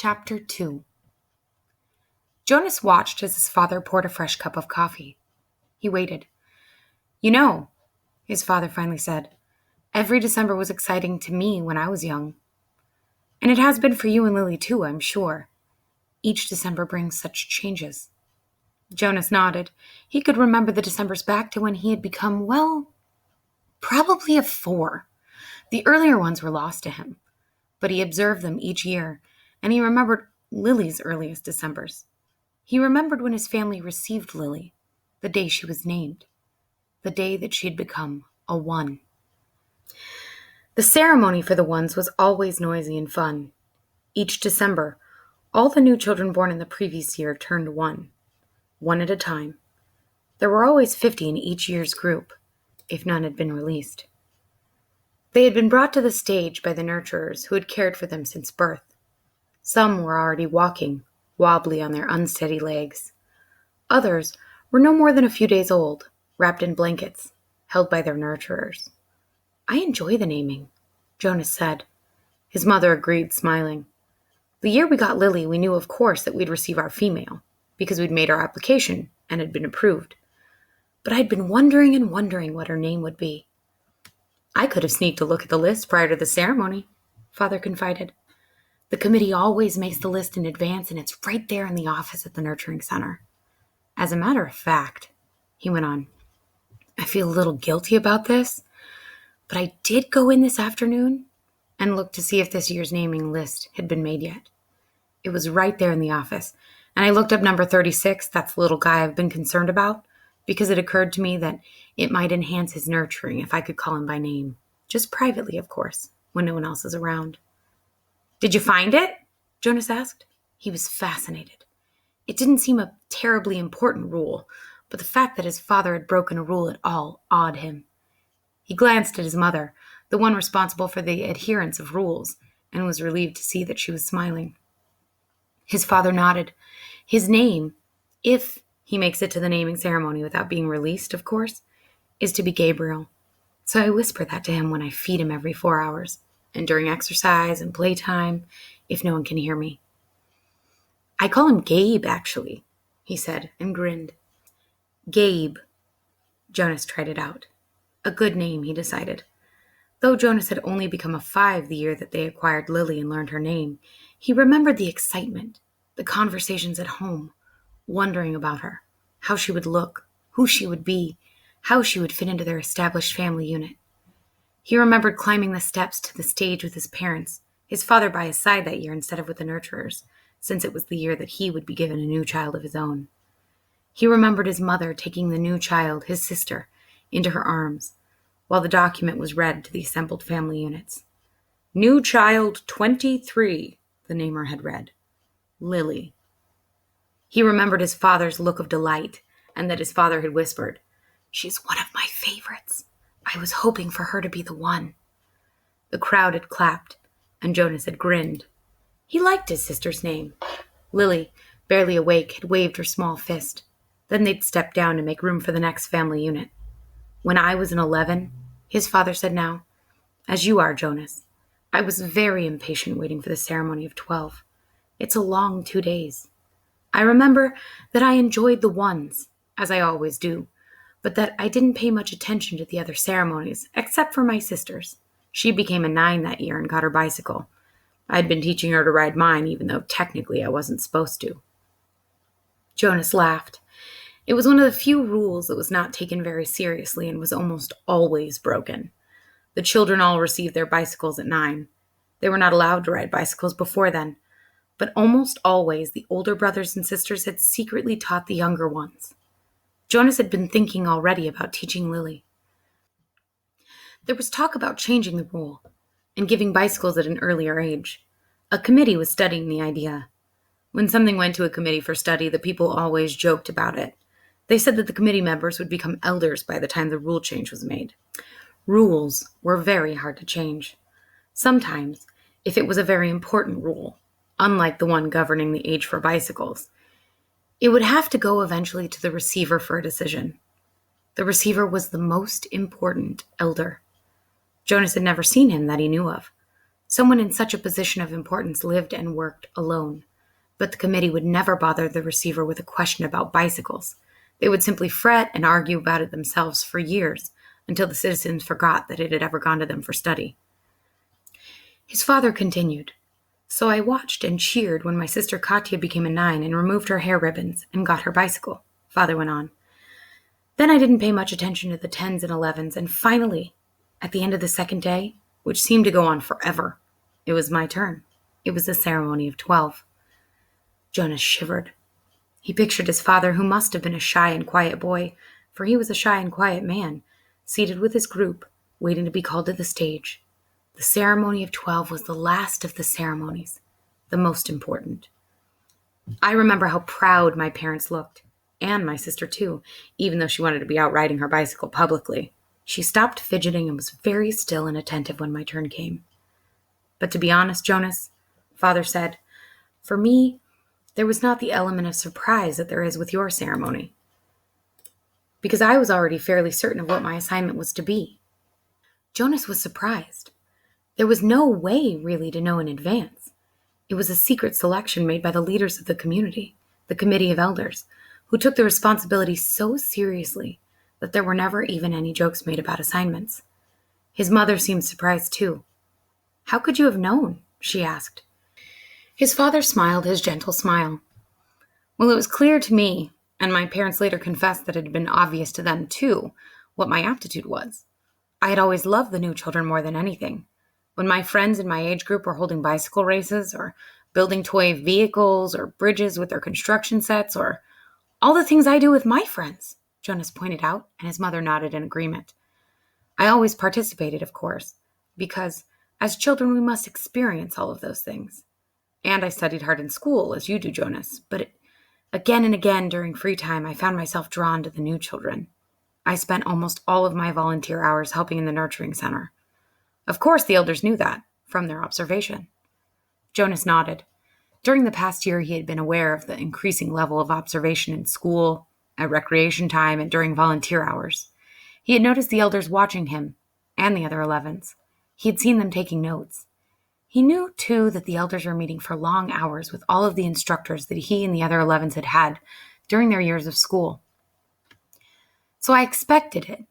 Chapter 2. Jonas watched as his father poured a fresh cup of coffee. He waited. "You know," his father finally said, "every December was exciting to me when I was young. And it has been for you and Lily too, I'm sure. Each December brings such changes." Jonas nodded. He could remember the Decembers back to when he had become, probably a 4. The earlier ones were lost to him, but he observed them each year, and he remembered Lily's earliest Decembers. He remembered when his family received Lily, the day she was named, the day that she had become a 1. The ceremony for the 1s was always noisy and fun. Each December, all the new children born in the previous year turned 1, one at a time. There were always 50 in each year's group, if none had been released. They had been brought to the stage by the nurturers who had cared for them since birth. Some were already walking, wobbly on their unsteady legs. Others were no more than a few days old, wrapped in blankets, held by their nurturers. "I enjoy the naming," Jonas said. His mother agreed, smiling. "The year we got Lily, we knew, of course, that we'd receive our female, because we'd made our application and had been approved. But I'd been wondering and wondering what her name would be." "I could have sneaked a look at the list prior to the ceremony," Father confided. "The committee always makes the list in advance, and it's right there in the office at the nurturing center. As a matter of fact," he went on, "I feel a little guilty about this, but I did go in this afternoon and look to see if this year's naming list had been made yet. It was right there in the office, and I looked up number 36, that's the little guy I've been concerned about, because it occurred to me that it might enhance his nurturing if I could call him by name. Just privately, of course, when no one else is around." "Did you find it?" Jonas asked. He was fascinated. It didn't seem a terribly important rule, but the fact that his father had broken a rule at all awed him. He glanced at his mother, the one responsible for the adherence of rules, and was relieved to see that she was smiling. His father nodded. "His name, if he makes it to the naming ceremony without being released, of course, is to be Gabriel. So I whisper that to him when I feed him every 4 hours, and during exercise and playtime, if no one can hear me." "I call him Gabe, actually," he said, and grinned. Gabe. Jonas tried it out. A good name, he decided. Though Jonas had only become a 5 the year that they acquired Lily and learned her name, he remembered the excitement, the conversations at home, wondering about her, how she would look, who she would be, how she would fit into their established family unit. He remembered climbing the steps to the stage with his parents, his father by his side that year instead of with the nurturers, since it was the year that he would be given a new child of his own. He remembered his mother taking the new child, his sister, into her arms, while the document was read to the assembled family units. "New child 23, the namer had read. Lily." He remembered his father's look of delight, and that his father had whispered, "She's one of my favorites. I was hoping for her to be the one." The crowd had clapped, and Jonas had grinned. He liked his sister's name. Lily, barely awake, had waved her small fist. Then they'd stepped down to make room for the next family unit. "When I was an 11, his father said now, as you are, Jonas, I was very impatient waiting for the ceremony of 12. It's a long 2 days. I remember that I enjoyed the 1s, as I always do, but that I didn't pay much attention to the other ceremonies, except for my sister's. She became a 9 that year and got her bicycle. I'd been teaching her to ride mine, even though technically I wasn't supposed to." Jonas laughed. It was one of the few rules that was not taken very seriously and was almost always broken. The children all received their bicycles at 9. They were not allowed to ride bicycles before then, but almost always the older brothers and sisters had secretly taught the younger ones. Jonas had been thinking already about teaching Lily. There was talk about changing the rule and giving bicycles at an earlier age. A committee was studying the idea. When something went to a committee for study, the people always joked about it. They said that the committee members would become elders by the time the rule change was made. Rules were very hard to change. Sometimes, if it was a very important rule, unlike the one governing the age for bicycles, it would have to go eventually to the receiver for a decision. The receiver was the most important elder. Jonas had never seen him that he knew of. Someone in such a position of importance lived and worked alone, but the committee would never bother the receiver with a question about bicycles. They would simply fret and argue about it themselves for years until the citizens forgot that it had ever gone to them for study. His father continued. So I watched and cheered when my sister Katya became a 9 and removed her hair ribbons and got her bicycle, Father went on. Then I didn't pay much attention to the 10s and 11s, and finally, at the end of the second day, which seemed to go on forever, it was my turn. It was the ceremony of 12. Jonas shivered. He pictured his father, who must have been a shy and quiet boy, for he was a shy and quiet man, seated with his group, waiting to be called to the stage. The ceremony of 12 was the last of the ceremonies, the most important. I remember how proud my parents looked, and my sister too, even though she wanted to be out riding her bicycle publicly. She stopped fidgeting and was very still and attentive when my turn came. But to be honest, Jonas, Father said, for me, there was not the element of surprise that there is with your ceremony, because I was already fairly certain of what my assignment was to be. Jonas was surprised. There was no way really to know in advance. It was a secret selection made by the leaders of the community, the committee of elders, who took the responsibility so seriously that there were never even any jokes made about assignments. His mother seemed surprised too. How could you have known? She asked. His father smiled his gentle smile. Well, it was clear to me, and my parents later confessed that it had been obvious to them too, what my aptitude was. I had always loved the new children more than anything. When my friends in my age group were holding bicycle races or building toy vehicles or bridges with their construction sets or all the things I do with my friends, Jonas pointed out, and his mother nodded in agreement. I always participated, of course, because as children we must experience all of those things. And I studied hard in school, as you do, Jonas, but again and again during free time I found myself drawn to the new children. I spent almost all of my volunteer hours helping in the nurturing center. Of course, the elders knew that, from their observation. Jonas nodded. During the past year, he had been aware of the increasing level of observation in school, at recreation time, and during volunteer hours. He had noticed the elders watching him, and the other 11s. He had seen them taking notes. He knew, too, that the elders were meeting for long hours with all of the instructors that he and the other 11s had had during their years of school. So I expected it,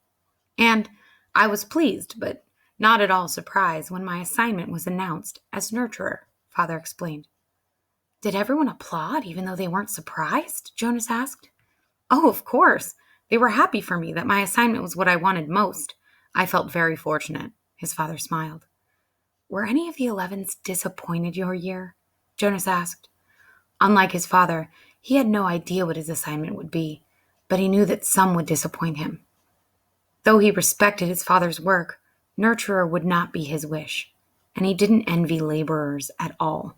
and I was pleased, but not at all surprised when my assignment was announced as nurturer, Father explained. Did everyone applaud, even though they weren't surprised? Jonas asked. Oh, of course. They were happy for me that my assignment was what I wanted most. I felt very fortunate, his father smiled. Were any of the 11s disappointed your year? Jonas asked. Unlike his father, he had no idea what his assignment would be, but he knew that some would disappoint him. Though he respected his father's work, nurturer would not be his wish, and he didn't envy laborers at all.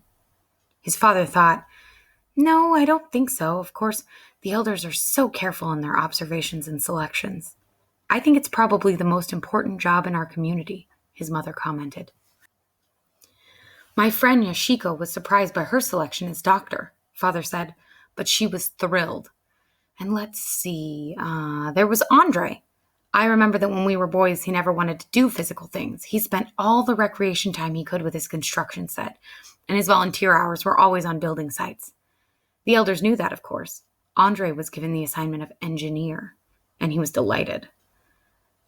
His father thought, no, I don't think so. Of course, the elders are so careful in their observations and selections. I think it's probably the most important job in our community, his mother commented. My friend Yashiko was surprised by her selection as doctor, Father said, but she was thrilled. And let's see, there was Andre. I remember that when we were boys, he never wanted to do physical things. He spent all the recreation time he could with his construction set, and his volunteer hours were always on building sites. The elders knew that, of course. Andre was given the assignment of engineer, and he was delighted.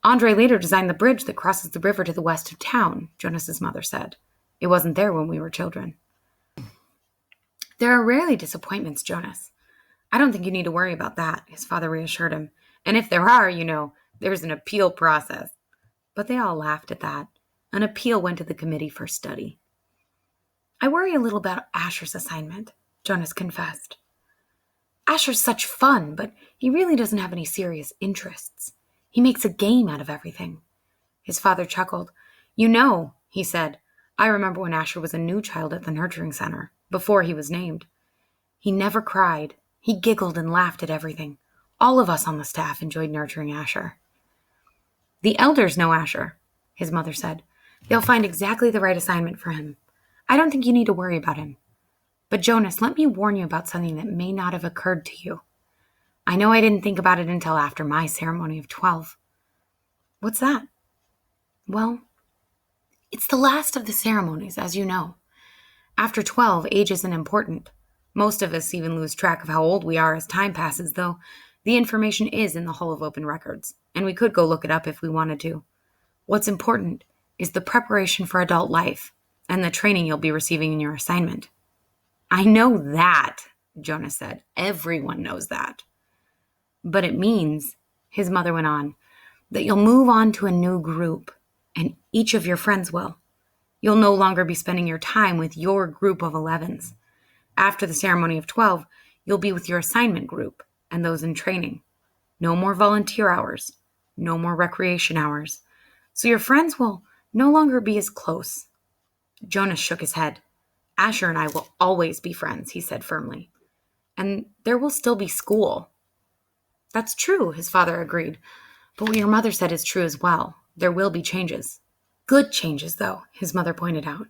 Andre later designed the bridge that crosses the river to the west of town, Jonas's mother said. It wasn't there when we were children. There are rarely disappointments, Jonas. I don't think you need to worry about that, his father reassured him. And if there are, there's an appeal process. But they all laughed at that. An appeal went to the committee for study. I worry a little about Asher's assignment, Jonas confessed. Asher's such fun, but he really doesn't have any serious interests. He makes a game out of everything. His father chuckled. He said, I remember when Asher was a new child at the nurturing center, before he was named. He never cried. He giggled and laughed at everything. All of us on the staff enjoyed nurturing Asher. The elders know Asher, his mother said. They'll find exactly the right assignment for him. I don't think you need to worry about him. But Jonas, let me warn you about something that may not have occurred to you. I know I didn't think about it until after my ceremony of 12. What's that? Well, It's the last of the ceremonies, as you know. After 12, age isn't important. Most of us even lose track of how old we are as time passes, though the information is in the Hall of Open Records, and we could go look it up if we wanted to. What's important is the preparation for adult life and the training you'll be receiving in your assignment. I know that, Jonas said. Everyone knows that. But it means, his mother went on, that you'll move on to a new group, and each of your friends will. You'll no longer be spending your time with your group of 11s. After the ceremony of 12, you'll be with your assignment group and those in training. No more volunteer hours, no more recreation hours. So your friends will no longer be as close. Jonas shook his head. Asher and I will always be friends, he said firmly. And there will still be school. That's true, his father agreed. But what your mother said is true as well. There will be changes. Good changes, though, his mother pointed out.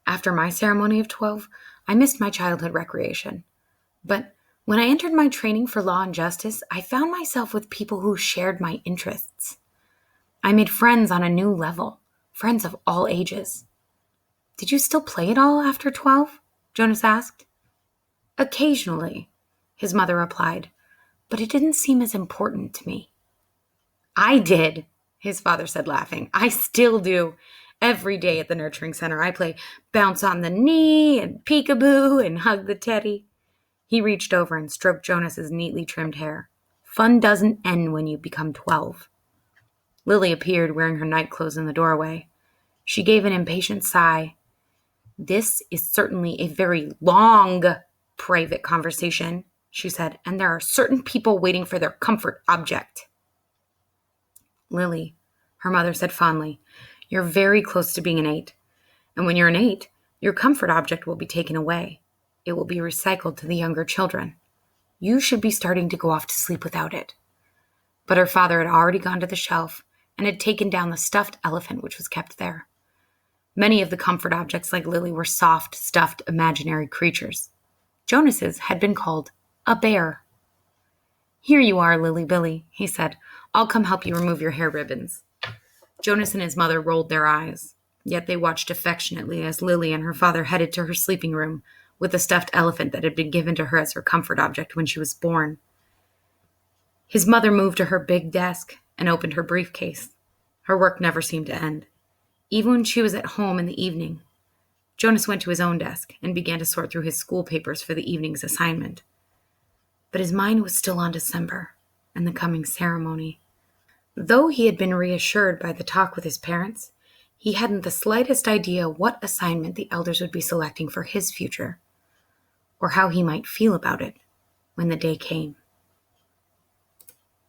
After my ceremony of 12, I missed my childhood recreation. But when I entered my training for law and justice, I found myself with people who shared my interests. I made friends on a new level, friends of all ages. Did you still play at all after 12? Jonas asked. Occasionally, his mother replied, but it didn't seem as important to me. I did, his father said, laughing. I still do. Every day at the nurturing center, I play bounce on the knee and peekaboo and hug the teddy. He reached over and stroked Jonas's neatly trimmed hair. Fun doesn't end when you become 12. Lily appeared wearing her nightclothes in the doorway. She gave an impatient sigh. This is certainly a very long private conversation, she said, and there are certain people waiting for their comfort object. Lily, her mother said fondly, you're very close to being an 8. And when you're an 8, your comfort object will be taken away. It will be recycled to the younger children. You should be starting to go off to sleep without it. But her father had already gone to the shelf and had taken down the stuffed elephant which was kept there. Many of the comfort objects like Lily were soft, stuffed, imaginary creatures. Jonas's had been called a bear. Here you are, Lily Billy, he said. I'll come help you remove your hair ribbons. Jonas and his mother rolled their eyes, yet they watched affectionately as Lily and her father headed to her sleeping room with the stuffed elephant that had been given to her as her comfort object when she was born. His mother moved to her big desk and opened her briefcase. Her work never seemed to end. Even when she was at home in the evening, Jonas went to his own desk and began to sort through his school papers for the evening's assignment. But his mind was still on December and the coming ceremony. Though he had been reassured by the talk with his parents, he hadn't the slightest idea what assignment the elders would be selecting for his future, or how he might feel about it when the day came.